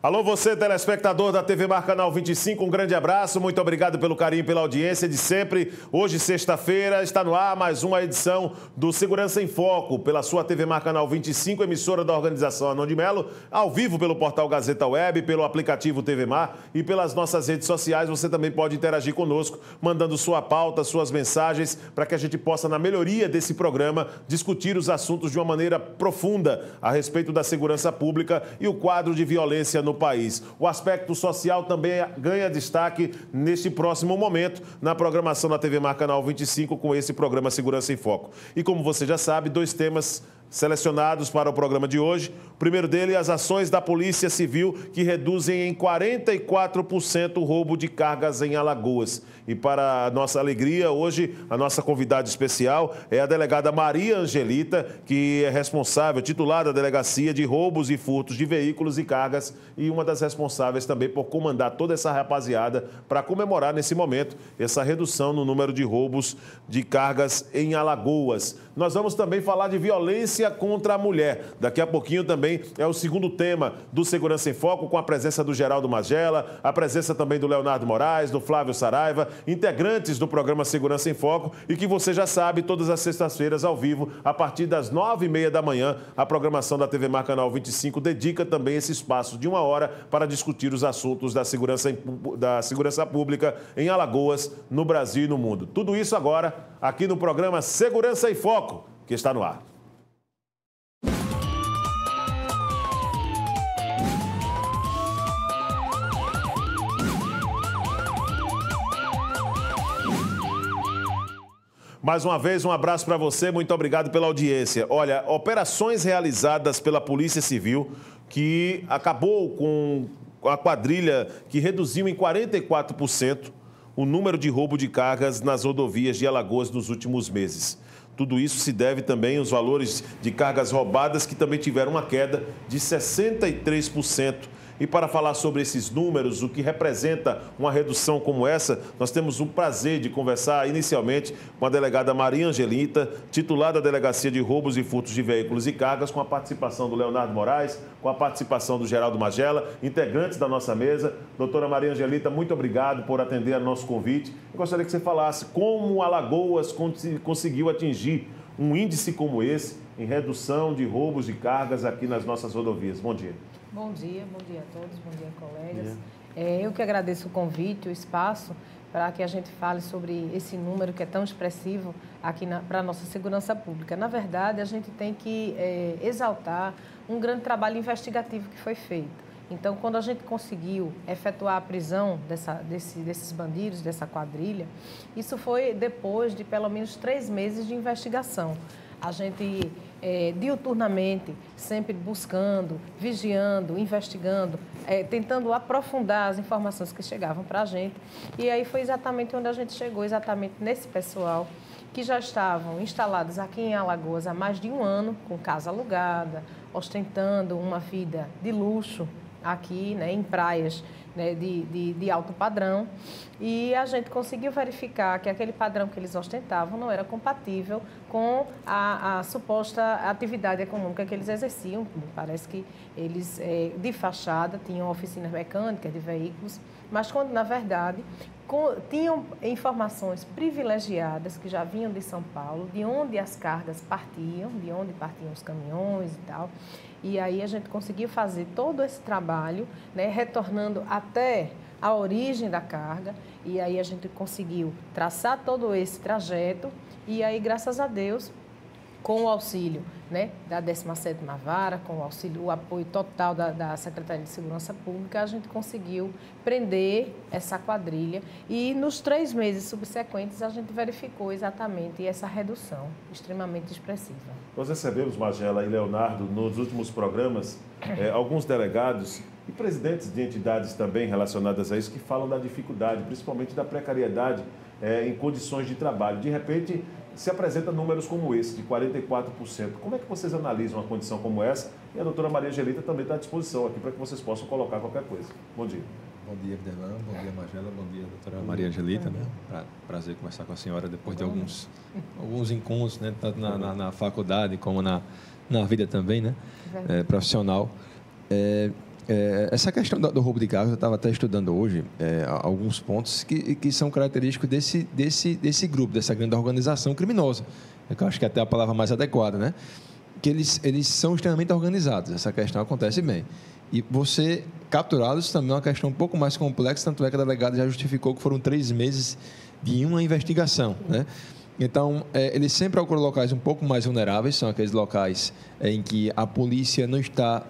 Alô, você, telespectador da TV Mar Canal 25, um grande abraço, muito obrigado pelo carinho, pela audiência de sempre. Hoje, sexta-feira, está no ar mais uma edição do Segurança em Foco, pela sua TV Mar Canal 25, emissora da organização Anão de Melo, ao vivo pelo portal Gazeta Web, pelo aplicativo TV Mar e pelas nossas redes sociais. Você também pode interagir conosco, mandando sua pauta, suas mensagens, para que a gente possa, na melhoria desse programa, discutir os assuntos de uma maneira profunda a respeito da segurança pública e o quadro de violência no país. O aspecto social também ganha destaque neste próximo momento na programação da TV Mar Canal 25 com esse programa Segurança em Foco. E como você já sabe, dois temas selecionados para o programa de hoje. O primeiro dele, as ações da Polícia Civil que reduzem em 44% o roubo de cargas em Alagoas. E para a nossa alegria, hoje, a nossa convidada especial é a delegada Maria Angelita, que é responsável, titular da Delegacia de Roubos e Furtos de Veículos e Cargas e uma das responsáveis também por comandar toda essa rapaziada para comemorar nesse momento essa redução no número de roubos de cargas em Alagoas. Nós vamos também falar de violência contra a mulher. Daqui a pouquinho também é o segundo tema do Segurança em Foco, com a presença do Geraldo Magela, a presença também do Leonardo Moraes, do Flávio Saraiva, integrantes do programa Segurança em Foco e que você já sabe, todas as sextas-feiras ao vivo, a partir das 9h30 da manhã, a programação da TV Mar Canal 25 dedica também esse espaço de 1 hora para discutir os assuntos da segurança pública em Alagoas, no Brasil e no mundo. Tudo isso agora aqui no programa Segurança em Foco, que está no ar. Mais uma vez, um abraço para você, muito obrigado pela audiência. Olha, operações realizadas pela Polícia Civil que acabou com a quadrilha que reduziu em 44% o número de roubo de cargas nas rodovias de Alagoas nos últimos meses. Tudo isso se deve também aos valores de cargas roubadas que também tiveram uma queda de 63%. E para falar sobre esses números, o que representa uma redução como essa, nós temos o prazer de conversar inicialmente com a delegada Maria Angelita, titular da Delegacia de Roubos e Furtos de Veículos e Cargas, com a participação do Leonardo Moraes, com a participação do Geraldo Magela, integrantes da nossa mesa. Doutora Maria Angelita, muito obrigado por atender ao nosso convite. Eu gostaria que você falasse como Alagoas conseguiu atingir um índice como esse em redução de roubos de cargas aqui nas nossas rodovias. Bom dia. Bom dia a todos, bom dia, colegas. Eu que agradeço o convite, o espaço, para que a gente fale sobre esse número que é tão expressivo aqui para a nossa segurança pública. Na verdade, a gente tem que exaltar um grande trabalho investigativo que foi feito. Então, quando a gente conseguiu efetuar a prisão desses bandidos, dessa quadrilha, isso foi depois de pelo menos 3 meses de investigação. A gente, diuturnamente, sempre buscando, vigiando, investigando, tentando aprofundar as informações que chegavam para a gente. E aí foi exatamente onde a gente chegou, exatamente nesse pessoal que já estavam instalados aqui em Alagoas há mais de 1 ano, com casa alugada, ostentando uma vida de luxo aqui, né, em praias, né, de alto padrão, e a gente conseguiu verificar que aquele padrão que eles ostentavam não era compatível com a suposta atividade econômica que eles exerciam. Parece que eles, de fachada, tinham oficinas mecânicas de veículos, mas quando, na verdade, tinham informações privilegiadas que já vinham de São Paulo, de onde as cargas partiam, de onde partiam os caminhões e tal. E aí a gente conseguiu fazer todo esse trabalho, né, retornando até a origem da carga, e aí a gente conseguiu traçar todo esse trajeto, e aí, graças a Deus, com o auxílio, né, da 17ª Vara, com o apoio total da Secretaria de Segurança Pública, a gente conseguiu prender essa quadrilha e nos 3 meses subsequentes a gente verificou exatamente essa redução extremamente expressiva. Nós recebemos, Magela e Leonardo, nos últimos programas, alguns delegados e presidentes de entidades também relacionadas a isso que falam da dificuldade, principalmente da precariedade em condições de trabalho. De repente, se apresenta números como esse, de 44%. Como é que vocês analisam uma condição como essa? E a doutora Maria Angelita também está à disposição aqui para que vocês possam colocar qualquer coisa. Bom dia. Bom dia, Abdelão. Bom dia, Magela. Bom dia, doutora Maria Angelita. Né? Prazer conversar com a senhora depois de alguns encontros, né? Tanto na faculdade como na vida também, né? Profissional. Essa questão do roubo de carros, eu estava até estudando hoje alguns pontos que são característicos desse grupo, dessa grande organização criminosa. Eu acho que até a palavra mais adequada, né? Que eles são extremamente organizados. Essa questão acontece bem. E você capturá-los também é uma questão um pouco mais complexa, tanto é que a delegada já justificou que foram 3 meses de uma investigação, né? Então, eles sempre procuram locais um pouco mais vulneráveis, são aqueles locais em que a polícia não está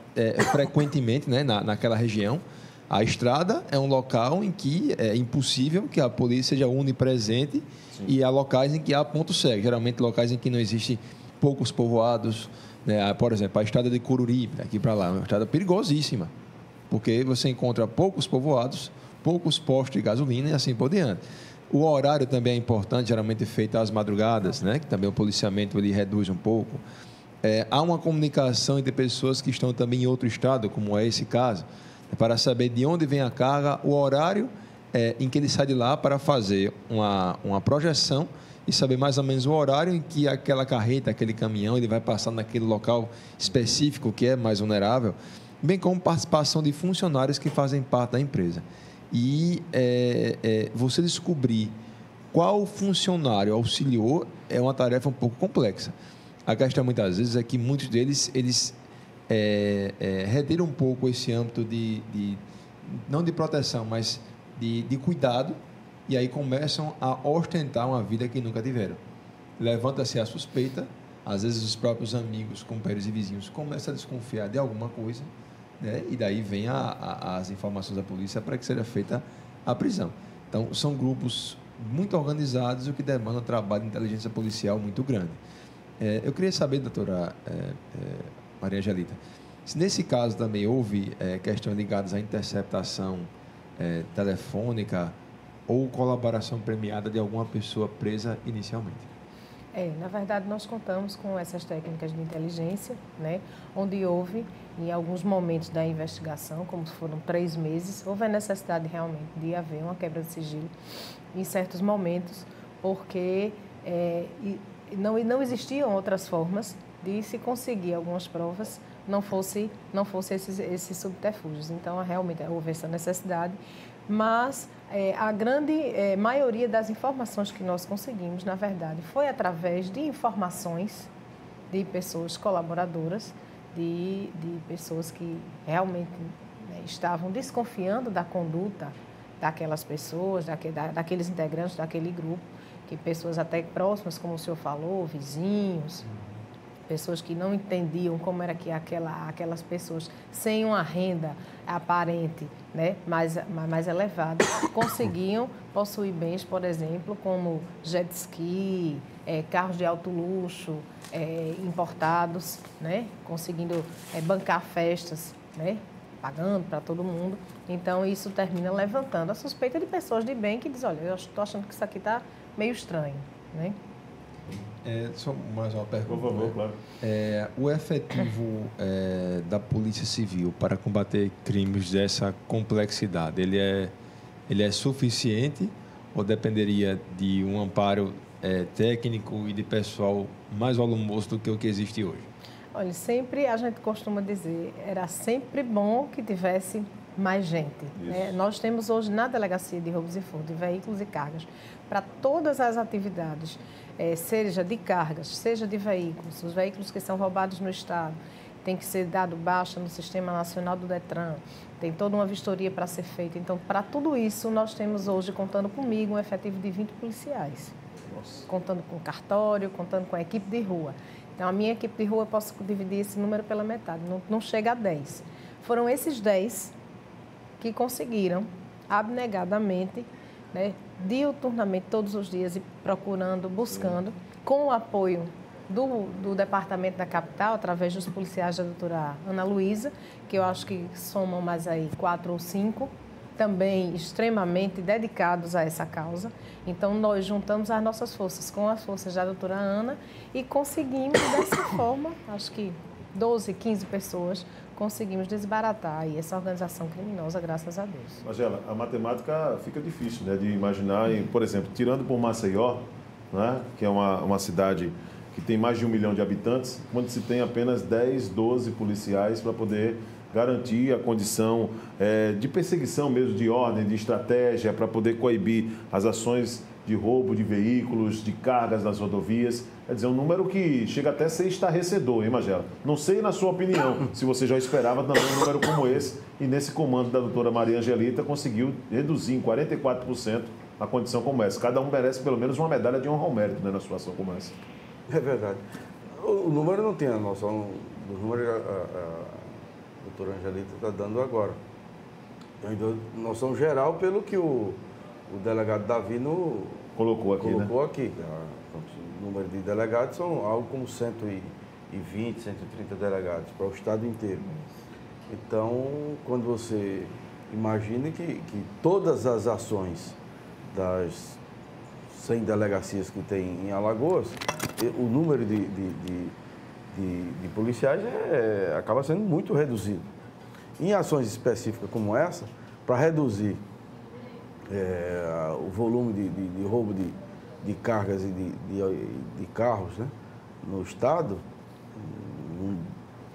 frequentemente, né, naquela região. A estrada é um local em que é impossível que a polícia seja onipresente. Sim. E há locais em que há ponto cego, geralmente locais em que não existem poucos povoados, né? Por exemplo, a estrada de Cururi, daqui para lá, é uma estrada perigosíssima, porque você encontra poucos povoados, poucos postos de gasolina e assim por diante. O horário também é importante, geralmente feito às madrugadas, né? Que também o policiamento ele reduz um pouco. Há uma comunicação entre pessoas que estão também em outro estado, como é esse caso, para saber de onde vem a carga, o horário em que ele sai de lá para fazer uma projeção e saber mais ou menos o horário em que aquela carreta, aquele caminhão, ele vai passar naquele local específico que é mais vulnerável, bem como participação de funcionários que fazem parte da empresa. E você descobrir qual funcionário auxiliou é uma tarefa um pouco complexa. A questão, muitas vezes, é que muitos deles, eles retiram um pouco esse âmbito não de proteção, mas de cuidado, e aí começam a ostentar uma vida que nunca tiveram. Levanta-se a suspeita, às vezes os próprios amigos, companheiros e vizinhos começam a desconfiar de alguma coisa, né? E daí vem as informações da polícia para que seja feita a prisão. Então, são grupos muito organizados, o que demanda um trabalho de inteligência policial muito grande. Eu queria saber, doutora Maria Angelita, se nesse caso também houve questões ligadas à interceptação telefônica ou colaboração premiada de alguma pessoa presa inicialmente. Na verdade, nós contamos com essas técnicas de inteligência, né, onde houve, em alguns momentos da investigação, como foram 3 meses, houve a necessidade realmente de haver uma quebra de sigilo em certos momentos, porque não existiam outras formas de se conseguir algumas provas, não fosse esses subterfúgios. Então, realmente houve essa necessidade, mas a grande maioria das informações que nós conseguimos, na verdade, foi através de informações de pessoas colaboradoras, de pessoas que realmente estavam desconfiando da conduta daquelas pessoas, daqueles integrantes daquele grupo, que pessoas até próximas, como o senhor falou, vizinhos, pessoas que não entendiam como era que aquelas pessoas sem uma renda aparente, né, mais elevada, conseguiam possuir bens, por exemplo, como jet ski, carros de alto luxo, importados, né, conseguindo bancar festas, né, pagando para todo mundo. Então, isso termina levantando a suspeita de pessoas de bem que dizem, olha, eu estou achando que isso aqui está meio estranho, né? Só mais uma pergunta. Por favor, claro. O efetivo da Polícia Civil para combater crimes dessa complexidade, ele é suficiente ou dependeria de um amparo técnico e de pessoal mais volumoso do que o que existe hoje? Olha, sempre a gente costuma dizer, era sempre bom que tivesse mais gente. Nós temos hoje na Delegacia de Roubos e Furtos de Veículos e Cargas, para todas as atividades, seja de cargas, seja de veículos, os veículos que são roubados no Estado, tem que ser dado baixa no Sistema Nacional do Detran, tem toda uma vistoria para ser feita. Então, para tudo isso, nós temos hoje, contando comigo, um efetivo de 20 policiais. Nossa. Contando com cartório, contando com a equipe de rua. Então, a minha equipe de rua, eu posso dividir esse número pela metade, não chega a 10. Foram esses 10 que conseguiram, abnegadamente, né, diuturnamente, todos os dias, procurando, buscando, com o apoio do Departamento da Capital, através dos policiais da doutora Ana Luísa, que eu acho que somam mais aí 4 ou 5, também extremamente dedicados a essa causa. Então, nós juntamos as nossas forças com as forças da doutora Ana e conseguimos, dessa forma, acho que 12, 15 pessoas, conseguimos desbaratar aí essa organização criminosa, graças a Deus. Magela, a matemática fica difícil, né, de imaginar, por exemplo, tirando por Maceió, né, que é uma cidade que tem mais de 1 milhão de habitantes, quando se tem apenas 10, 12 policiais para poder garantir a condição de perseguição mesmo, de ordem, de estratégia, para poder coibir as ações de roubo de veículos, de cargas nas rodovias. Quer dizer, um número que chega até a ser estarrecedor, hein, Magela? Não sei, na sua opinião, se você já esperava também um número como esse, e nesse comando da doutora Maria Angelita conseguiu reduzir em 44% a condição como essa. Cada um merece pelo menos uma medalha de honra ao mérito, né, na situação como essa. É verdade. O número não tem a noção do número a doutora Angelita está dando agora. Eu dou noção geral pelo que o delegado Davino colocou aqui, né? Aqui. O número de delegados são algo como 120, 130 delegados para o estado inteiro. Então, quando você imagina que todas as ações das 100 delegacias que tem em Alagoas, o número de policiais acaba sendo muito reduzido. Em ações específicas como essa, para reduzir o volume de roubo de cargas e de carros, né, no estado,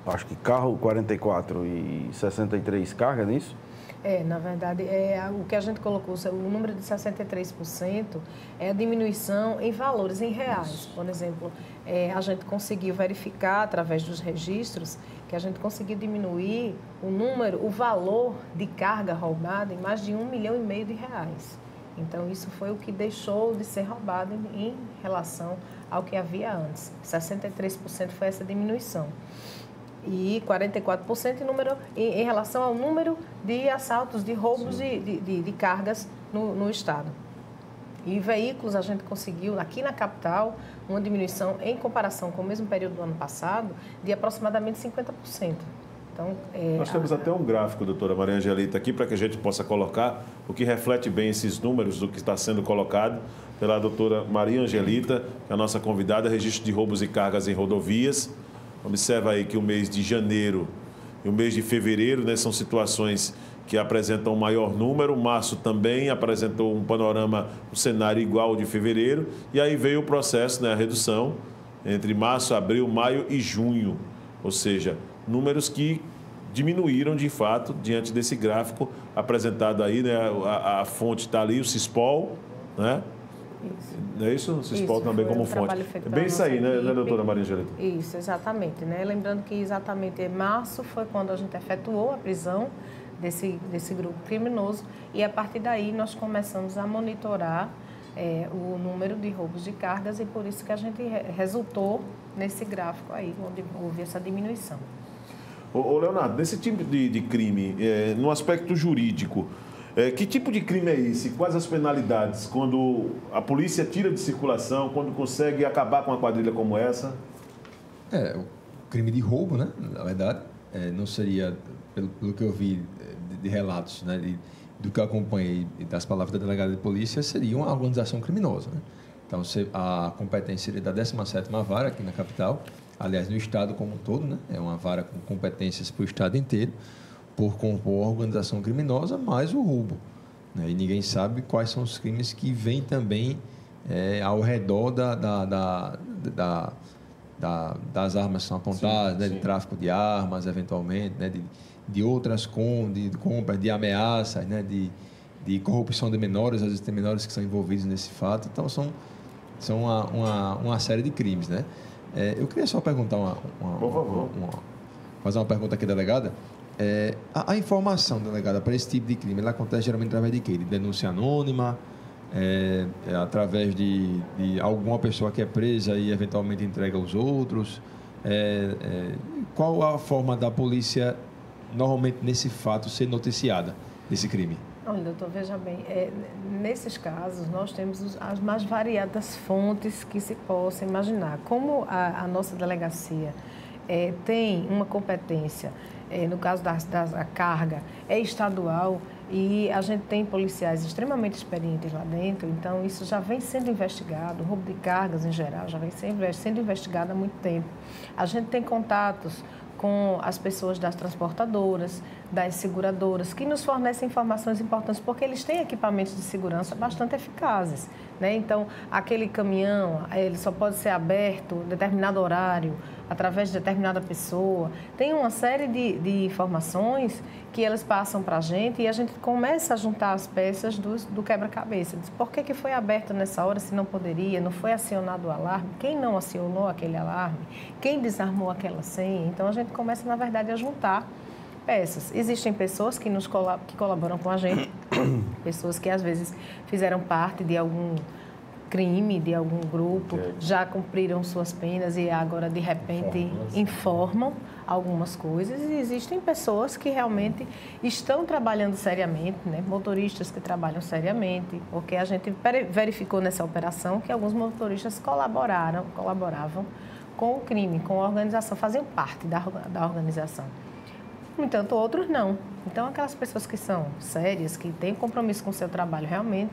acho que carro 44 e 63 cargas, não é isso? Na verdade, o que a gente colocou, o número de 63% é a diminuição em valores, em reais. Por exemplo, a gente conseguiu verificar, através dos registros, que a gente conseguiu diminuir o valor de carga roubada em mais de R$1,5 milhão de reais. Então, isso foi o que deixou de ser roubado em relação ao que havia antes. 63% foi essa diminuição. E 44% em relação ao número de assaltos, de roubos de cargas no estado. E veículos, a gente conseguiu, aqui na capital, uma diminuição, em comparação com o mesmo período do ano passado, de aproximadamente 50%. Então, nós temos até um gráfico, doutora Maria Angelita, aqui, para que a gente possa colocar o que reflete bem esses números do que está sendo colocado pela doutora Maria Angelita, que é a nossa convidada, registro de roubos e cargas em rodovias. Observa aí que o mês de janeiro e o mês de fevereiro, né, são situações que apresentam um maior número. Março também apresentou um panorama, um cenário igual ao de fevereiro. E aí veio o processo, né, a redução entre março, abril, maio e junho. Ou seja, números que diminuíram de fato diante desse gráfico apresentado aí, né? A fonte está ali, o CISPOL, né? Isso. Não é isso? O CISPOL também como fonte. É bem isso aí, né, doutora Maria Angelita? Isso, exatamente. Né? Lembrando que exatamente em março foi quando a gente efetuou a prisão desse grupo criminoso e a partir daí nós começamos a monitorar o número de roubos de cargas e por isso que a gente resultou nesse gráfico aí, onde houve essa diminuição. Ô Leonardo, nesse tipo de crime, no aspecto jurídico, que tipo de crime é esse? Quais as penalidades quando a polícia tira de circulação, quando consegue acabar com uma quadrilha como essa? O crime de roubo, né? Na verdade, não seria, pelo que eu vi de relatos, né, do que eu acompanhei das palavras da delegada de polícia, seria uma organização criminosa, né? Então, a competência seria da 17ª Vara aqui na capital, aliás, no estado como um todo, né? É uma vara com competências para o estado inteiro, por compor a organização criminosa, mais o roubo, né? E ninguém sabe quais são os crimes que vêm também ao redor das armas que são apontadas, sim, né? De tráfico de armas, eventualmente, né? De outras compras, de ameaças, né? De corrupção de menores, às vezes tem menores que são envolvidos nesse fato. Então, são uma série de crimes, né? Eu queria só perguntar fazer uma pergunta aqui, delegada. A informação, delegada, para esse tipo de crime, ela acontece geralmente através de quê? De denúncia anônima, através de alguma pessoa que é presa e eventualmente entrega aos outros? Qual a forma da polícia, normalmente, nesse fato, ser noticiada, desse crime? Olha, doutor, veja bem, nesses casos nós temos as mais variadas fontes que se possa imaginar. Como a nossa delegacia tem uma competência, no caso da carga, é estadual e a gente tem policiais extremamente experientes lá dentro, então isso já vem sendo investigado, o roubo de cargas em geral já vem sendo investigado há muito tempo. A gente tem contatos com as pessoas das transportadoras, das seguradoras, que nos fornecem informações importantes, porque eles têm equipamentos de segurança bastante eficazes, né? Então, aquele caminhão, ele só pode ser aberto em determinado horário, através de determinada pessoa. Tem uma série de informações que elas passam para a gente e a gente começa a juntar as peças do quebra-cabeça. Por que foi aberto nessa hora se não poderia? Não foi acionado o alarme? Quem não acionou aquele alarme? Quem desarmou aquela senha? Então, a gente começa, na verdade, a juntar peças. Existem pessoas que colaboram com a gente, pessoas que às vezes fizeram parte de algum crime, de algum grupo, já cumpriram suas penas e agora de repente informam algumas coisas. E existem pessoas que realmente estão trabalhando seriamente, né? Motoristas que trabalham seriamente, porque a gente verificou nessa operação que alguns motoristas colaboravam com o crime, com a organização, faziam parte da organização. No entanto, outros não. Então, aquelas pessoas que são sérias, que têm compromisso com o seu trabalho realmente,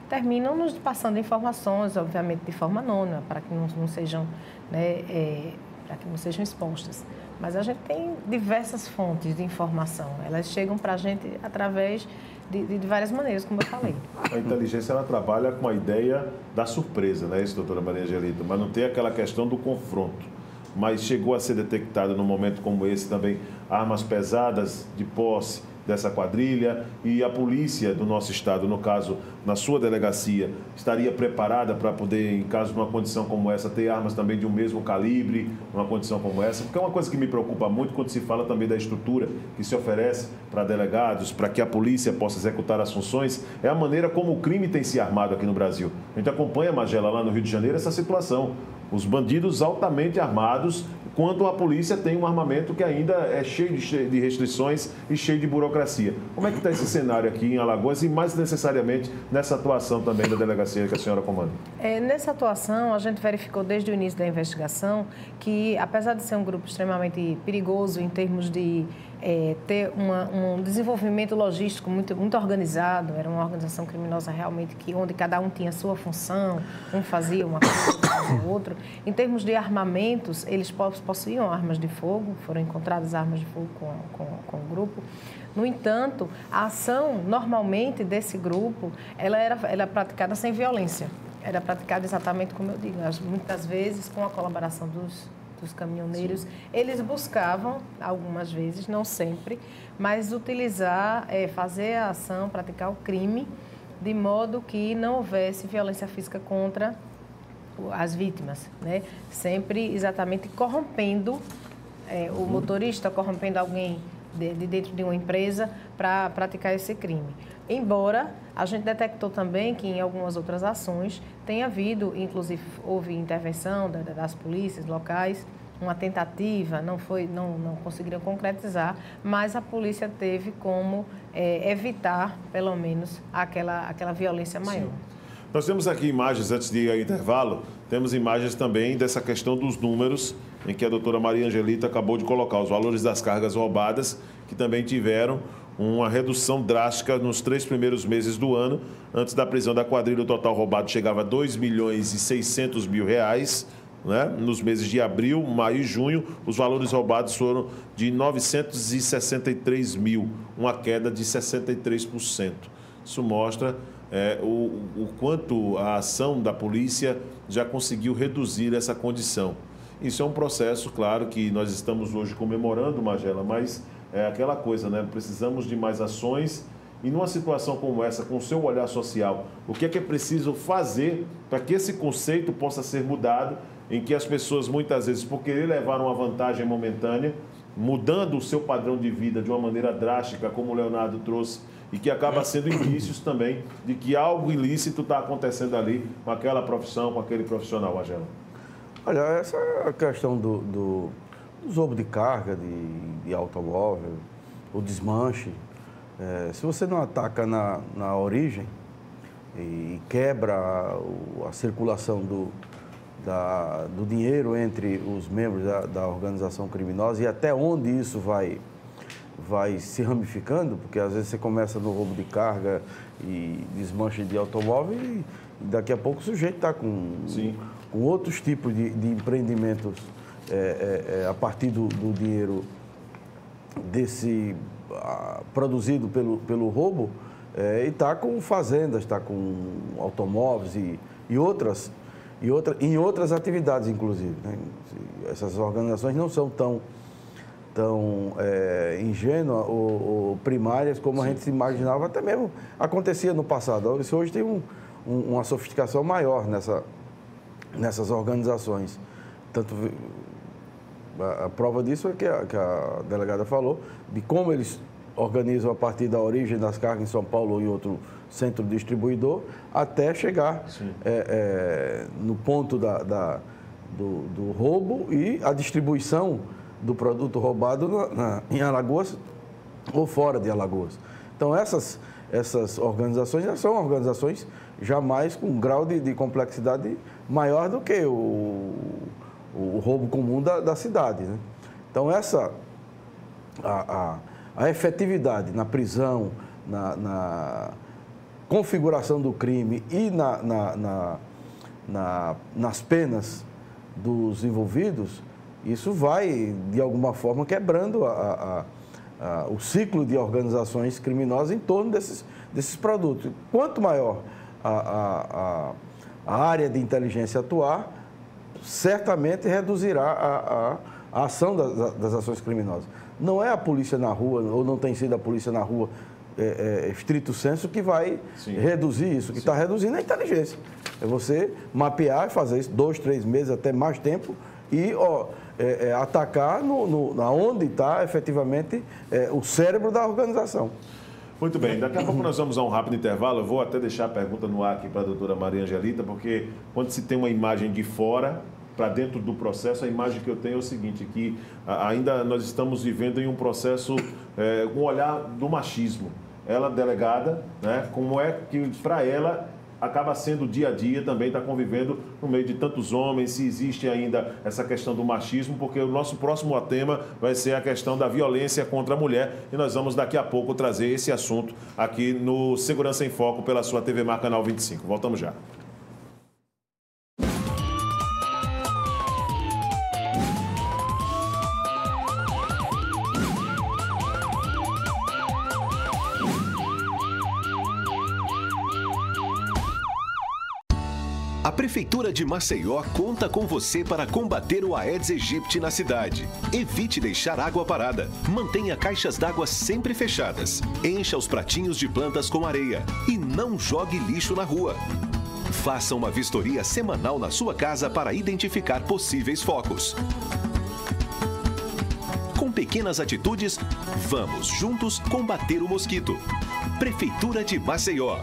terminam nos passando informações, obviamente de forma anônima, para que não sejam, né, para que não sejam expostas. Mas a gente tem diversas fontes de informação. Elas chegam para a gente através de várias maneiras, como eu falei. A inteligência, ela trabalha com a ideia da surpresa, não é isso, doutora Maria Angelita? Mas não tem aquela questão do confronto. Mas chegou a ser detectada num momento como esse também armas pesadas de posse dessa quadrilha, e a polícia do nosso estado, no caso, na sua delegacia, estaria preparada para poder, em caso de uma condição como essa, ter armas também de um mesmo calibre, uma condição como essa? Porque é uma coisa que me preocupa muito quando se fala também da estrutura que se oferece para delegados, para que a polícia possa executar as funções, é a maneira como o crime tem se armado aqui no Brasil. A gente acompanha, Magela, lá no Rio de Janeiro, essa situação. Os bandidos altamente armados, quando a polícia tem um armamento que ainda é cheio de restrições e cheio de burocracia. Como é que está esse cenário aqui em Alagoas e, mais necessariamente, nessa atuação também da delegacia que a senhora comanda? Nessa atuação, a gente verificou desde o início da investigação que, apesar de ser um grupo extremamente perigoso em termos de ter um desenvolvimento logístico muito organizado, era uma organização criminosa realmente onde cada um tinha a sua função, um fazia uma coisa, outro fazia outra. Em termos de armamentos, eles possuíam armas de fogo, foram encontradas armas de fogo com o grupo. No entanto, a ação, normalmente, desse grupo, ela era praticada sem violência. Era praticada exatamente como eu digo, muitas vezes com a colaboração dos caminhoneiros. Sim. Eles buscavam, algumas vezes, não sempre, mas utilizar, fazer a ação, praticar o crime, de modo que não houvesse violência física contra as vítimas, né? Sempre exatamente corrompendo o motorista, corrompendo alguém de dentro de uma empresa para praticar esse crime. Embora a gente detectou também que em algumas outras ações tem havido, inclusive houve intervenção das polícias locais, uma tentativa, não conseguiram concretizar, mas a polícia teve como evitar, pelo menos, aquela violência maior. Sim. Nós temos aqui imagens, antes de ir ao intervalo, temos imagens também dessa questão dos números, em que a doutora Maria Angelita acabou de colocar os valores das cargas roubadas, que também tiveram uma redução drástica nos 3 primeiros meses do ano. Antes da prisão da quadrilha, o total roubado chegava a R$2.600.000, né? Nos meses de abril, maio e junho, os valores roubados foram de 963 mil, uma queda de 63%. Isso mostra o quanto a ação da polícia já conseguiu reduzir essa condição. Isso é um processo, claro, que nós estamos hoje comemorando, Magela, mas é aquela coisa, né? Precisamos de mais ações. E numa situação como essa, com o seu olhar social, o que é preciso fazer para que esse conceito possa ser mudado, em que as pessoas, muitas vezes, por querer levar uma vantagem momentânea, mudando o seu padrão de vida de uma maneira drástica, como o Leonardo trouxe, e que acaba sendo indícios também de que algo ilícito está acontecendo ali com aquela profissão, com aquele profissional, Magela? Olha, essa questão do roubo de carga, de automóvel, o desmanche, se você não ataca na origem e quebra a circulação do dinheiro entre os membros da organização criminosa e até onde isso vai se ramificando, porque às vezes você começa no roubo de carga e desmanche de automóvel e daqui a pouco o sujeito está com outros tipos de empreendimentos a partir do dinheiro desse produzido pelo roubo, e está com fazendas, está com automóveis e em outras atividades, inclusive. Né? Essas organizações não são tão ingênuas ou primárias como a gente se imaginava, até mesmo acontecia no passado. Isso hoje tem uma sofisticação maior nessas organizações. Tanto a prova disso é que a delegada falou, de como eles organizam a partir da origem das cargas em São Paulo ou em outro centro distribuidor, até chegar no ponto do roubo e a distribuição do produto roubado em Alagoas ou fora de Alagoas. Então, essas organizações já são organizações jamais com um grau de complexidade maior do que o roubo comum da cidade. Né? Então, a efetividade na prisão, na configuração do crime e nas penas dos envolvidos, isso vai, de alguma forma, quebrando o ciclo de organizações criminosas em torno desses produtos. Quanto maior a área de inteligência atuar, certamente reduzirá a ação das ações criminosas. Não é a polícia na rua, ou não tem sido a polícia na rua, estrito senso, que vai reduzir isso. O que está reduzindo é a inteligência. É você mapear e fazer isso 2, 3 meses, até mais tempo, e atacar onde está efetivamente o cérebro da organização. Muito bem, daqui a pouco nós vamos a um rápido intervalo. Eu vou até deixar a pergunta no ar aqui para a doutora Maria Angelita, porque quando se tem uma imagem de fora para dentro do processo, a imagem que eu tenho é o seguinte, que ainda nós estamos vivendo em um processo, um olhar do machismo. Ela, delegada, né, como é que para ela acaba sendo dia a dia, também está convivendo no meio de tantos homens, se existe ainda essa questão do machismo, porque o nosso próximo tema vai ser a questão da violência contra a mulher, e nós vamos daqui a pouco trazer esse assunto aqui no Segurança em Foco pela sua TV Mar Canal 25. Voltamos já. A Prefeitura de Maceió conta com você para combater o Aedes aegypti na cidade. Evite deixar água parada. Mantenha caixas d'água sempre fechadas. Encha os pratinhos de plantas com areia. E não jogue lixo na rua. Faça uma vistoria semanal na sua casa para identificar possíveis focos. Com pequenas atitudes, vamos juntos combater o mosquito. Prefeitura de Maceió.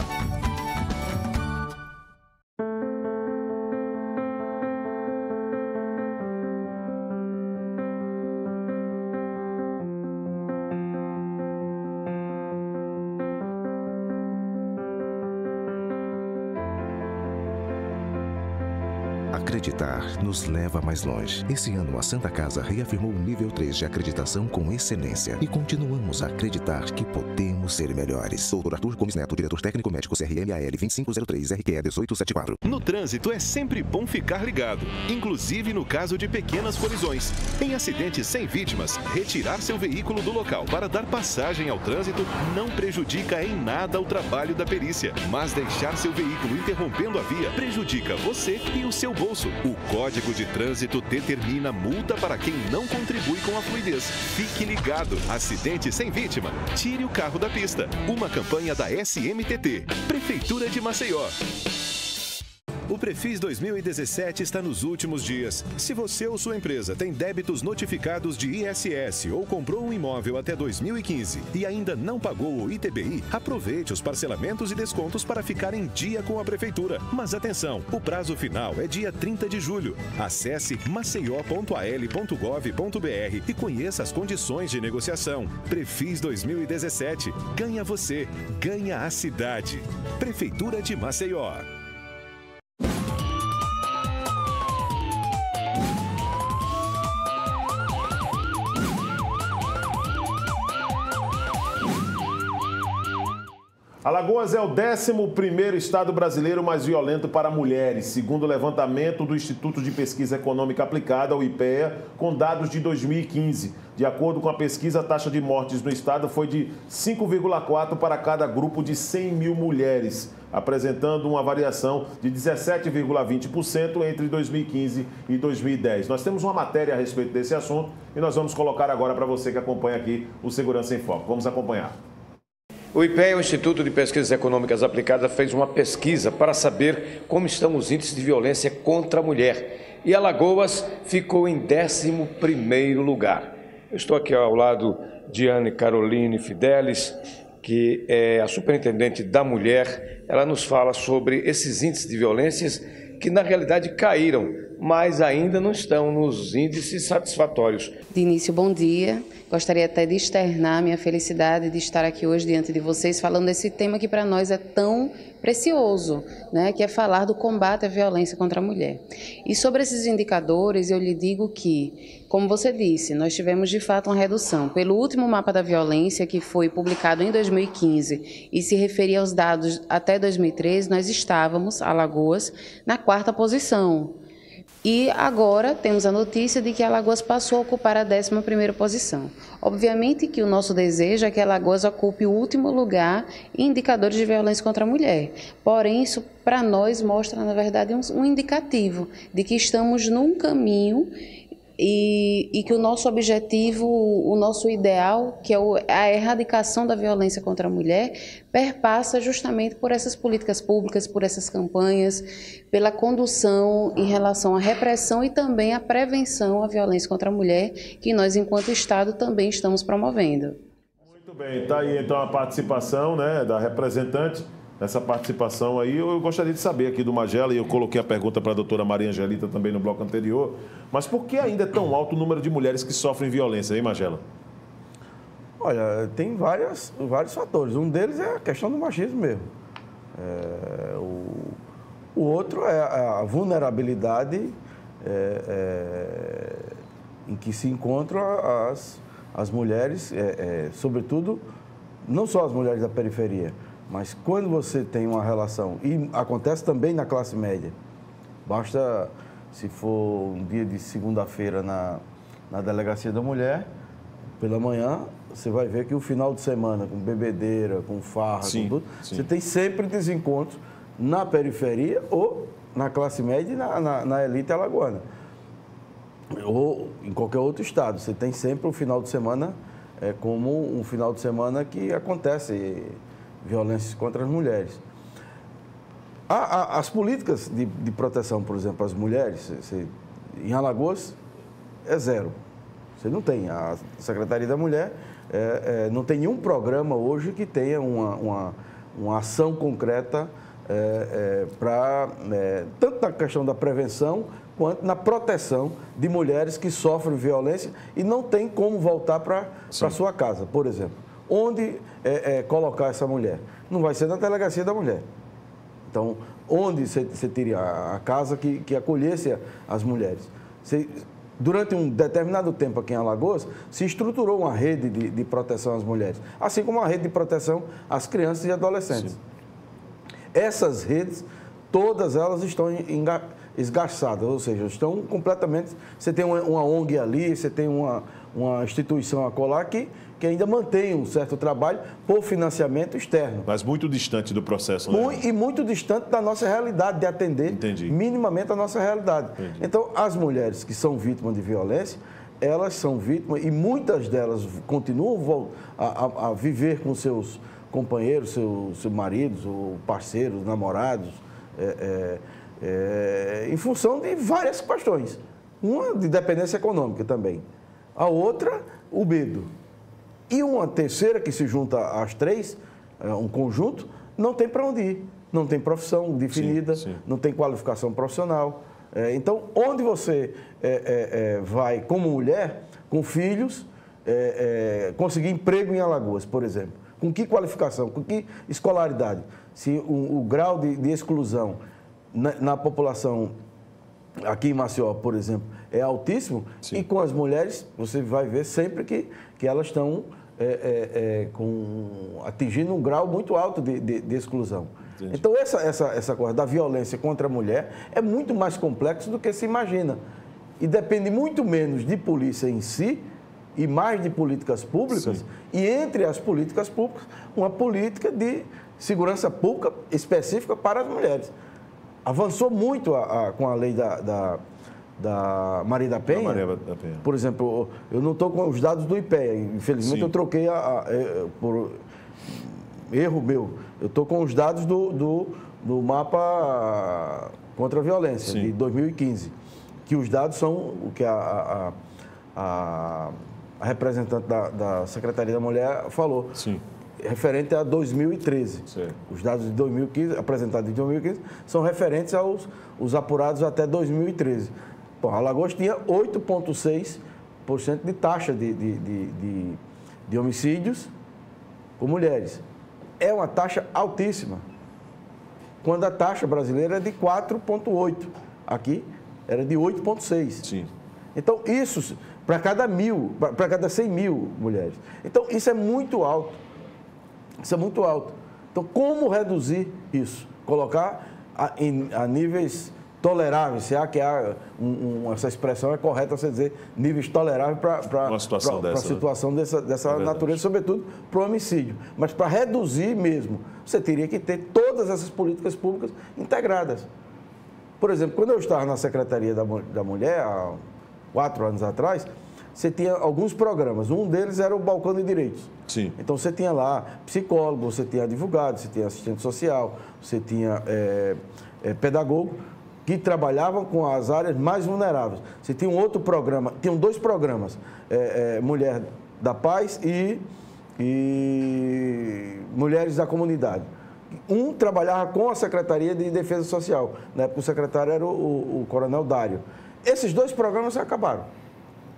Acreditar nos leva mais longe. Esse ano, a Santa Casa reafirmou o nível 3 de acreditação com excelência. E continuamos a acreditar que podemos ser melhores. Dr. Arthur Gomes Neto, diretor técnico médico CRMAL 2503 RQE 1874. No trânsito é sempre bom ficar ligado, inclusive no caso de pequenas colisões. Em acidentes sem vítimas, retirar seu veículo do local para dar passagem ao trânsito não prejudica em nada o trabalho da perícia. Mas deixar seu veículo interrompendo a via prejudica você e o seu bolso. O Código de Trânsito determina multa para quem não contribui com a fluidez. Fique ligado. Acidente sem vítima. Tire o carro da pista. Uma campanha da SMTT. Prefeitura de Maceió. O Prefis 2017 está nos últimos dias. Se você ou sua empresa tem débitos notificados de ISS ou comprou um imóvel até 2015 e ainda não pagou o ITBI, aproveite os parcelamentos e descontos para ficar em dia com a Prefeitura. Mas atenção, o prazo final é dia 30 de julho. Acesse maceió.al.gov.br e conheça as condições de negociação. Prefis 2017. Ganha você, ganha a cidade. Prefeitura de Maceió. Alagoas é o 11º estado brasileiro mais violento para mulheres, segundo o levantamento do Instituto de Pesquisa Econômica Aplicada, o IPEA, com dados de 2015. De acordo com a pesquisa, a taxa de mortes no estado foi de 5,4 para cada grupo de 100 mil mulheres, apresentando uma variação de 17,20% entre 2015 e 2010. Nós temos uma matéria a respeito desse assunto e nós vamos colocar agora para você que acompanha aqui o Segurança em Foco. Vamos acompanhar. O IPEA, o Instituto de Pesquisas Econômicas Aplicadas, fez uma pesquisa para saber como estão os índices de violência contra a mulher. E Alagoas ficou em 11º lugar. Eu estou aqui ao lado de Anne Caroline Fidelis, que é a superintendente da mulher. Ela nos fala sobre esses índices de violências que, na realidade, caíram, mas ainda não estão nos índices satisfatórios. De início, bom dia. Gostaria até de externar minha felicidade de estar aqui hoje diante de vocês falando desse tema que para nós é tão precioso, né, que é falar do combate à violência contra a mulher. E sobre esses indicadores, eu lhe digo que, como você disse, nós tivemos de fato uma redução. Pelo último mapa da violência, que foi publicado em 2015 e se referia aos dados até 2013, nós estávamos, Alagoas, na 4ª posição. E agora temos a notícia de que Alagoas passou a ocupar a 11ª posição. Obviamente que o nosso desejo é que Alagoas ocupe o último lugar em indicadores de violência contra a mulher. Porém, isso para nós mostra, na verdade, um indicativo de que estamos num caminho e que o nosso objetivo, o nosso ideal, que é a erradicação da violência contra a mulher, perpassa justamente por essas políticas públicas, por essas campanhas, pela condução em relação à repressão e também à prevenção à violência contra a mulher, que nós, enquanto Estado, também estamos promovendo. Muito bem, está aí então a participação, né, da representante. Essa participação aí, eu gostaria de saber aqui do Magela, e eu coloquei a pergunta para a doutora Maria Angelita também no bloco anterior, mas por que ainda é tão alto o número de mulheres que sofrem violência, hein, Magela? Olha, tem vários fatores. Um deles é a questão do machismo mesmo. O outro é a vulnerabilidade em que se encontram as mulheres, sobretudo, não só as mulheres da periferia, mas quando você tem uma relação, e acontece também na classe média, basta, se for um dia de segunda-feira na Delegacia da Mulher, pela manhã, você vai ver que o final de semana, com bebedeira, com farra, com tudo, você tem sempre desencontros na periferia ou na classe média e na elite alagoana. Ou em qualquer outro estado, você tem sempre um final de semana, como um final de semana que acontece violências contra as mulheres. As políticas de proteção, por exemplo, às mulheres, em Alagoas, é zero. Você não tem. A Secretaria da Mulher não tem nenhum programa hoje que tenha uma ação concreta tanto na questão da prevenção quanto na proteção de mulheres que sofrem violência e não tem como voltar para sua casa, por exemplo. Onde colocar essa mulher? Não vai ser na Delegacia da Mulher. Então, onde você teria a casa que acolhesse as mulheres? Durante um determinado tempo aqui em Alagoas, se estruturou uma rede de proteção às mulheres, assim como uma rede de proteção às crianças e adolescentes. Sim. Essas redes, todas elas estão esgarçadas, ou seja, estão completamente... Você tem uma ONG ali, você tem uma instituição acolá que ainda mantém um certo trabalho por financiamento externo. Mas muito distante do processo, né? E muito distante da nossa realidade, de atender minimamente a nossa realidade. Entendi. Então, as mulheres que são vítimas de violência, elas são vítimas e muitas delas continuam a viver com seus companheiros, seus maridos, ou parceiros, namorados, em função de várias questões. Uma de dependência econômica também. A outra, o medo. E uma terceira, que se junta às três, um conjunto, não tem para onde ir. Não tem profissão definida, não tem qualificação profissional. Então, onde você vai como mulher, com filhos, conseguir emprego em Alagoas, por exemplo? Com que qualificação? Com que escolaridade? Se o grau de exclusão na população aqui em Maceió, por exemplo, é altíssimo, e com as mulheres você vai ver sempre que elas estão atingindo um grau muito alto de exclusão. Entendi. Então, essa coisa da violência contra a mulher é muito mais complexo do que se imagina. E depende muito menos de polícia em si e mais de políticas públicas. Sim. E entre as políticas públicas, uma política de segurança pública específica para as mulheres. Avançou muito com a lei da Maria da Penha. Por exemplo, eu não estou com os dados do IPEA, infelizmente. Sim. Eu troquei por erro meu. Eu estou com os dados do mapa contra a violência, sim, de 2015, que os dados são o que a representante da Secretaria da Mulher falou. Sim. Referente a 2013. Sim. Os dados de 2015, apresentados em 2015, são referentes aos apurados até 2013. Bom, Alagoas tinha 8,6% de taxa de homicídios com mulheres. É uma taxa altíssima, quando a taxa brasileira é de 4,8%. Aqui era de 8,6%. Sim. Então, isso para cada 100 mil mulheres. Então, isso é muito alto. Isso é muito alto. Então, como reduzir isso? Colocar a níveis toleráveis, se há que essa expressão é correta, você dizer níveis toleráveis para uma situação dessa natureza, sobretudo para o homicídio. Mas para reduzir mesmo, você teria que ter todas essas políticas públicas integradas. Por exemplo, quando eu estava na Secretaria da Mulher, há 4 anos atrás, você tinha alguns programas. Um deles era o Balcão de Direitos. Sim. Então, você tinha lá psicólogo, você tinha advogado, você tinha assistente social, você tinha pedagogo, que trabalhavam com as áreas mais vulneráveis. Você tinha um outro programa, tinham 2 programas, Mulher da Paz e Mulheres da Comunidade. Um trabalhava com a Secretaria de Defesa Social, na época o secretário era o Coronel Dário. Esses 2 programas acabaram.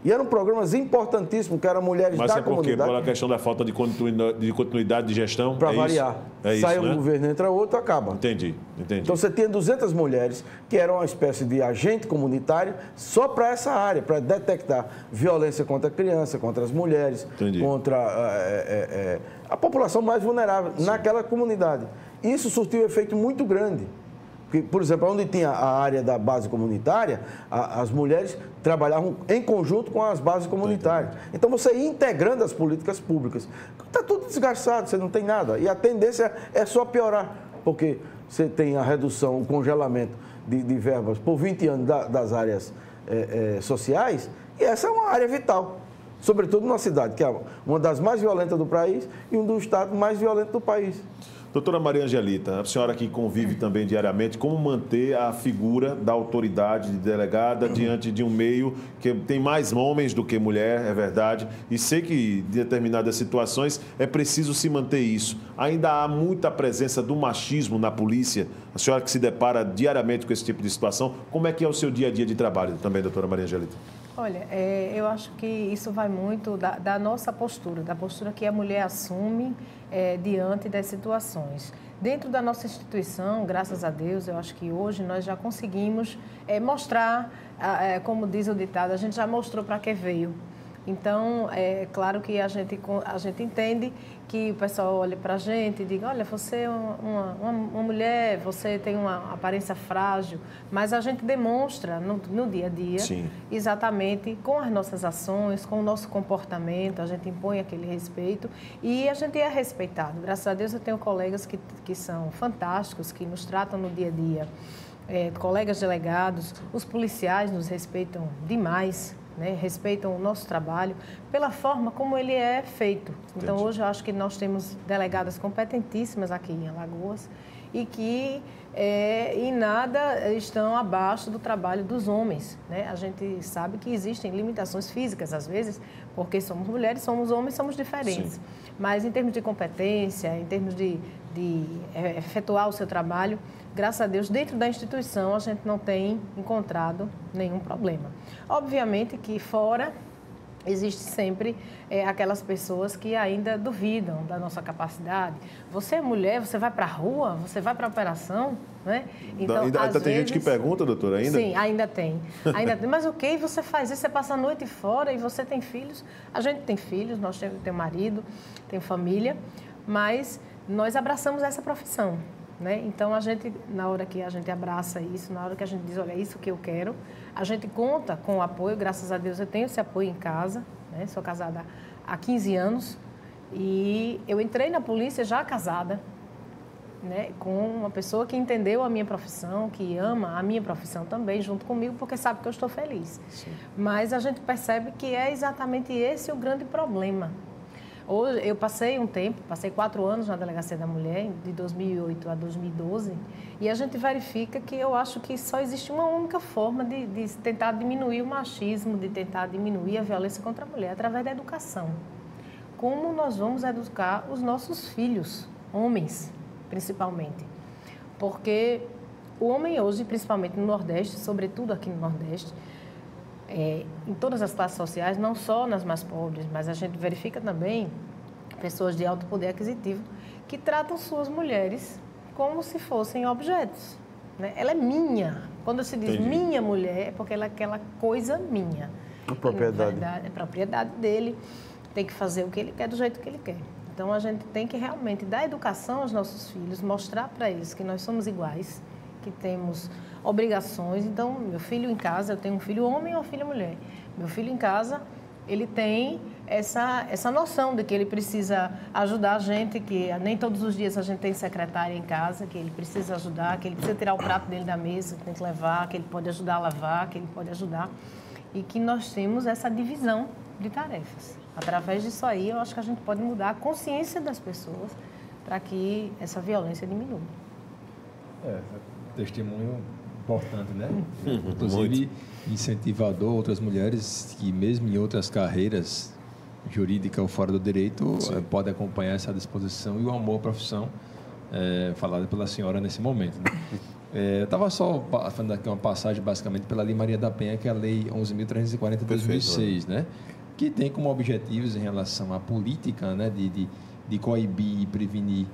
E eram programas importantíssimos, que eram mulheres da comunidade. Mas é por quê? Pela questão da falta de continuidade de gestão? Para variar. Sai um governo, entra outro, acaba. Entendi. Então, você tinha 200 mulheres que eram uma espécie de agente comunitário só para essa área, para detectar violência contra a criança, contra as mulheres, contra a população mais vulnerável naquela comunidade. Isso surtiu um efeito muito grande. Por exemplo, onde tinha a área da base comunitária, as mulheres trabalhavam em conjunto com as bases comunitárias. Então, você ia integrando as políticas públicas. Está tudo desgastado, você não tem nada. E a tendência é só piorar, porque você tem a redução, o congelamento de verbas por 20 anos das áreas sociais, e essa é uma área vital. Sobretudo numa cidade que é uma das mais violentas do país e um dos estados mais violentos do país. Doutora Maria Angelita, a senhora que convive também diariamente, como manter a figura da autoridade de delegada diante de um meio que tem mais homens do que mulher, é verdade, e sei que em determinadas situações é preciso se manter isso. Ainda há muita presença do machismo na polícia, a senhora que se depara diariamente com esse tipo de situação, como é que é o seu dia a dia de trabalho também, doutora Maria Angelita? Olha, eu acho que isso vai muito da nossa postura, da postura que a mulher assume diante das situações. Dentro da nossa instituição, graças a Deus, eu acho que hoje nós já conseguimos mostrar, como diz o ditado, a gente já mostrou para que veio. Então, é claro que a gente entende que o pessoal olha para a gente e diga, olha, você é uma mulher, você tem uma aparência frágil, mas a gente demonstra no dia a dia, sim, exatamente com as nossas ações, com o nosso comportamento, a gente impõe aquele respeito e a gente é respeitado. Graças a Deus eu tenho colegas que são fantásticos, que nos tratam no dia a dia, colegas delegados, os policiais nos respeitam demais, respeitam o nosso trabalho pela forma como ele é feito. Então, hoje eu acho que nós temos delegadas competentíssimas aqui em Alagoas e que em nada estão abaixo do trabalho dos homens. A gente sabe que existem limitações físicas, às vezes, porque somos mulheres, somos homens, somos diferentes. Sim. Mas em termos de competência, em termos de efetuar o seu trabalho, graças a Deus, dentro da instituição, a gente não tem encontrado nenhum problema. Obviamente que fora existe sempre aquelas pessoas que ainda duvidam da nossa capacidade. Você é mulher, você vai para a rua, você vai para a operação, né? Então, ainda tem gente que pergunta, doutora, ainda? Sim, ainda tem. Mas o que você faz isso? Você passa a noite fora e você tem filhos? A gente tem filhos, nós temos marido, tem família, mas nós abraçamos essa profissão, né? Então, na hora que a gente abraça isso, na hora que a gente diz, olha, é isso que eu quero, a gente conta com o apoio, graças a Deus eu tenho esse apoio em casa, né? Sou casada há 15 anos e eu entrei na polícia já casada, né? Com uma pessoa que entendeu a minha profissão, que ama a minha profissão também, junto comigo, porque sabe que eu estou feliz. Sim. Mas a gente percebe que é exatamente esse o grande problema. Hoje, eu passei 4 anos na Delegacia da Mulher, de 2008 a 2012, e a gente verifica que eu acho que só existe uma única forma de tentar diminuir o machismo, de tentar diminuir a violência contra a mulher, através da educação. Como nós vamos educar os nossos filhos, homens, principalmente? Porque o homem hoje, principalmente no Nordeste, sobretudo aqui no Nordeste, em todas as classes sociais, não só nas mais pobres, mas a gente verifica também pessoas de alto poder aquisitivo que tratam suas mulheres como se fossem objetos, né? Ela é minha. Quando se diz minha mulher, é porque ela é aquela coisa minha. A propriedade. Na verdade, é propriedade dele, tem que fazer o que ele quer do jeito que ele quer. Então, a gente tem que realmente dar educação aos nossos filhos, mostrar para eles que nós somos iguais, que temos obrigações. Então, meu filho em casa, eu tenho um filho homem e uma filha mulher. Meu filho em casa, ele tem essa noção de que ele precisa ajudar a gente, que nem todos os dias a gente tem secretária em casa, que ele precisa ajudar, que ele precisa tirar o prato dele da mesa, que tem que levar, que ele pode ajudar a lavar, que ele pode ajudar. E que nós temos essa divisão de tarefas. Através disso aí, eu acho que a gente pode mudar a consciência das pessoas para que essa violência diminua. Testemunho importante, né? Inclusive, incentivador outras mulheres que, mesmo em outras carreiras jurídicas ou fora do direito, podem acompanhar essa disposição e o amor à profissão falado pela senhora nesse momento, né? Eu estava só falando aqui uma passagem, basicamente, pela Lei Maria da Penha, que é a Lei 11.340 de 2006, né? Que tem como objetivos em relação à política, né, de coibir e prevenir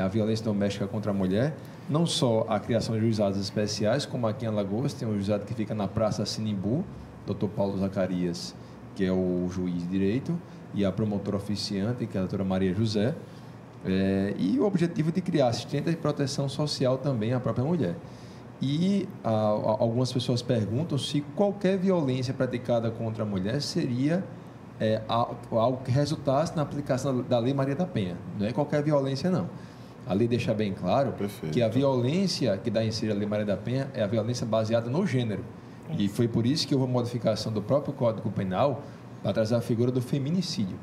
a violência doméstica contra a mulher, não só a criação de juizados especiais, como aqui em Alagoas tem um juizado que fica na Praça Sinimbu, Dr. Paulo Zacarias, que é o juiz de direito, e a promotora oficiante, que é a doutora Maria José, e o objetivo de criar assistente de proteção social também à própria mulher. E algumas pessoas perguntam se qualquer violência praticada contra a mulher seria algo que resultasse na aplicação da Lei Maria da Penha. Não é qualquer violência, não. A lei deixa bem claro que a violência que dá inciso à Lei Maria da Penha é a violência baseada no gênero. E foi por isso que houve a modificação do próprio Código Penal para trazer a figura do feminicídio.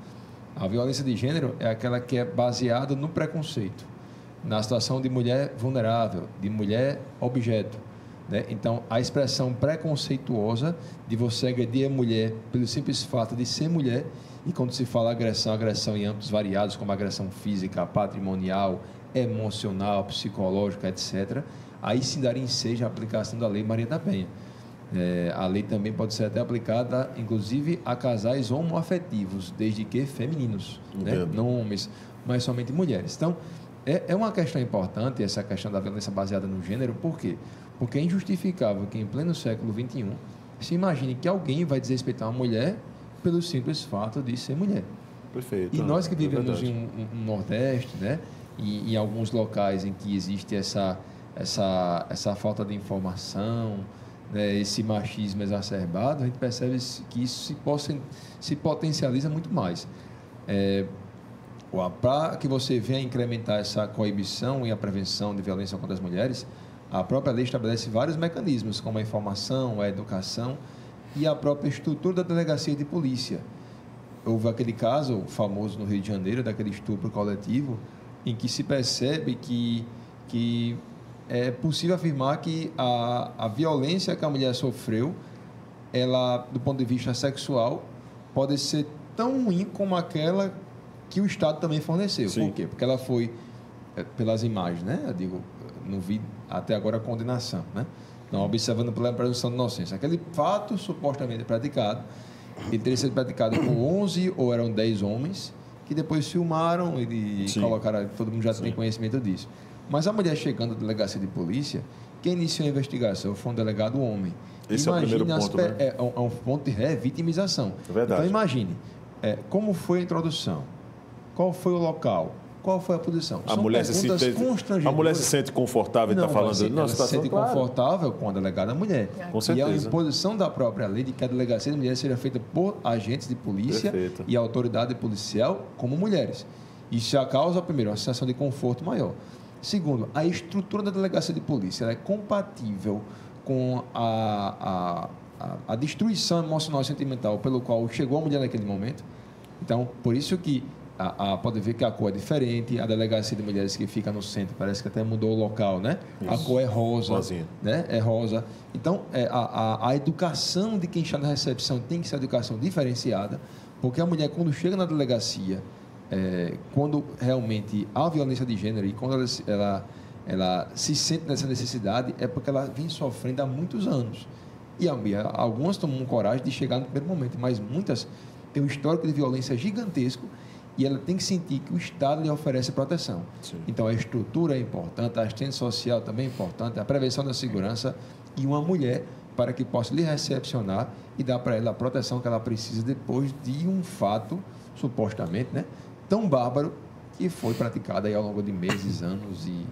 A violência de gênero é aquela que é baseada no preconceito, na situação de mulher vulnerável, de mulher objeto, né? Então, a expressão preconceituosa de você agredir a mulher pelo simples fato de ser mulher, e quando se fala agressão em âmbitos variados, como agressão física, patrimonial, emocional, psicológica, etc., aí sim daria ensejo a aplicação da Lei Maria da Penha. A lei também pode ser até aplicada, inclusive, a casais homoafetivos, desde que femininos, né? Não homens, mas somente mulheres. Então, é uma questão importante essa questão da violência baseada no gênero. Por quê? Porque é injustificável que, em pleno século XXI, se imagine que alguém vai desrespeitar uma mulher pelo simples fato de ser mulher. Perfeito. E nós que vivemos em um Nordeste, né, e em alguns locais em que existe essa falta de informação, né, esse machismo exacerbado, a gente percebe que isso se potencializa muito mais. Para que você venha incrementar essa coibição e a prevenção de violência contra as mulheres, a própria lei estabelece vários mecanismos, como a informação, a educação e a própria estrutura da delegacia de polícia. Houve aquele caso famoso no Rio de Janeiro, daquele estupro coletivo, em que se percebe que é possível afirmar que a violência que a mulher sofreu, ela, do ponto de vista sexual, pode ser tão ruim como aquela que o Estado também forneceu. Sim. Por quê? Porque ela foi, pelas imagens, né? Eu digo, não vi até agora a condenação, né? Não observando pela presunção de inocência. Aquele fato supostamente praticado, ele teria sido praticado com 11 ou eram 10 homens, que depois filmaram e colocaram, todo mundo já tem conhecimento disso. Mas a mulher chegando à delegacia de polícia, quem iniciou a investigação foi um delegado homem. Esse imagine é o primeiro ponto, né? É um ponto de revitimização. É verdade. Então, imagine, como foi a introdução, qual foi o local, qual foi a posição. A mulher se sente confortável em estar falando de ela se sente confortável com a delegada mulher. Com certeza. E é a imposição da própria lei de que a delegacia de mulheres seja feita por agentes de polícia e autoridade policial como mulheres. Isso já causa, primeiro, uma sensação de conforto maior. Segundo, a estrutura da delegacia de polícia ela é compatível com a destruição emocional e sentimental pelo qual chegou a mulher naquele momento. Então, por isso que pode ver que a cor é diferente, a delegacia de mulheres que fica no centro, parece que até mudou o local, né? Isso. A cor é rosa, né? É rosa. Então, a educação de quem está na recepção tem que ser uma educação diferenciada, porque a mulher, quando chega na delegacia, quando realmente há violência de gênero e quando ela se sente nessa necessidade, é porque ela vem sofrendo há muitos anos. E algumas tomam coragem de chegar no primeiro momento, mas muitas têm um histórico de violência gigantesco e ela tem que sentir que o Estado lhe oferece proteção. Sim. Então, a estrutura é importante, a assistência social também é importante, a prevenção da segurança e uma mulher para que possa lhe recepcionar e dar para ela a proteção que ela precisa depois de um fato, supostamente, né, tão bárbaro que foi praticado aí ao longo de meses, anos e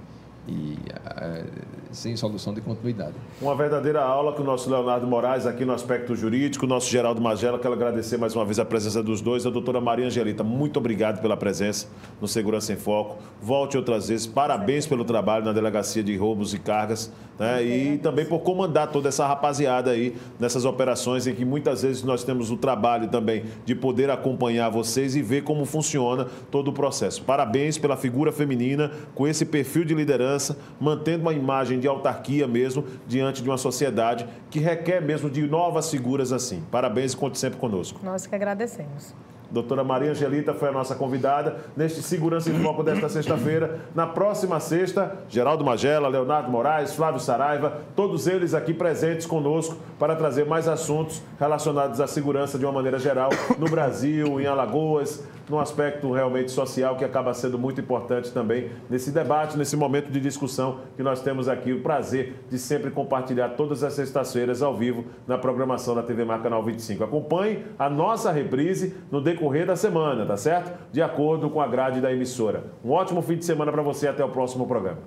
sem solução de continuidade. Uma verdadeira aula com o nosso Leonardo Moraes aqui no aspecto jurídico, o nosso Geraldo Magela. Quero agradecer mais uma vez a presença dos dois. A doutora Maria Angelita, muito obrigado pela presença no Segurança em Foco. Volte outras vezes. Parabéns pelo trabalho na Delegacia de Roubos e Cargas, né? E também por comandar toda essa rapaziada aí nessas operações em que muitas vezes nós temos o trabalho também de poder acompanhar vocês e ver como funciona todo o processo. Parabéns pela figura feminina com esse perfil de liderança, mantendo uma imagem de autarquia mesmo diante de uma sociedade que requer mesmo de novas figuras assim. Parabéns e conte sempre conosco. Nós que agradecemos. Doutora Maria Angelita foi a nossa convidada neste Segurança em Foco desta sexta-feira. Na próxima sexta, Geraldo Magela, Leonardo Moraes, Flávio Saraiva, todos eles aqui presentes conosco para trazer mais assuntos relacionados à segurança de uma maneira geral no Brasil, em Alagoas, num aspecto realmente social que acaba sendo muito importante também nesse debate, nesse momento de discussão que nós temos aqui. O prazer de sempre compartilhar todas as sextas-feiras ao vivo na programação da TV Mar Canal 25. Acompanhe a nossa reprise no decorrer da semana, tá certo? De acordo com a grade da emissora. Um ótimo fim de semana para você. Até o próximo programa.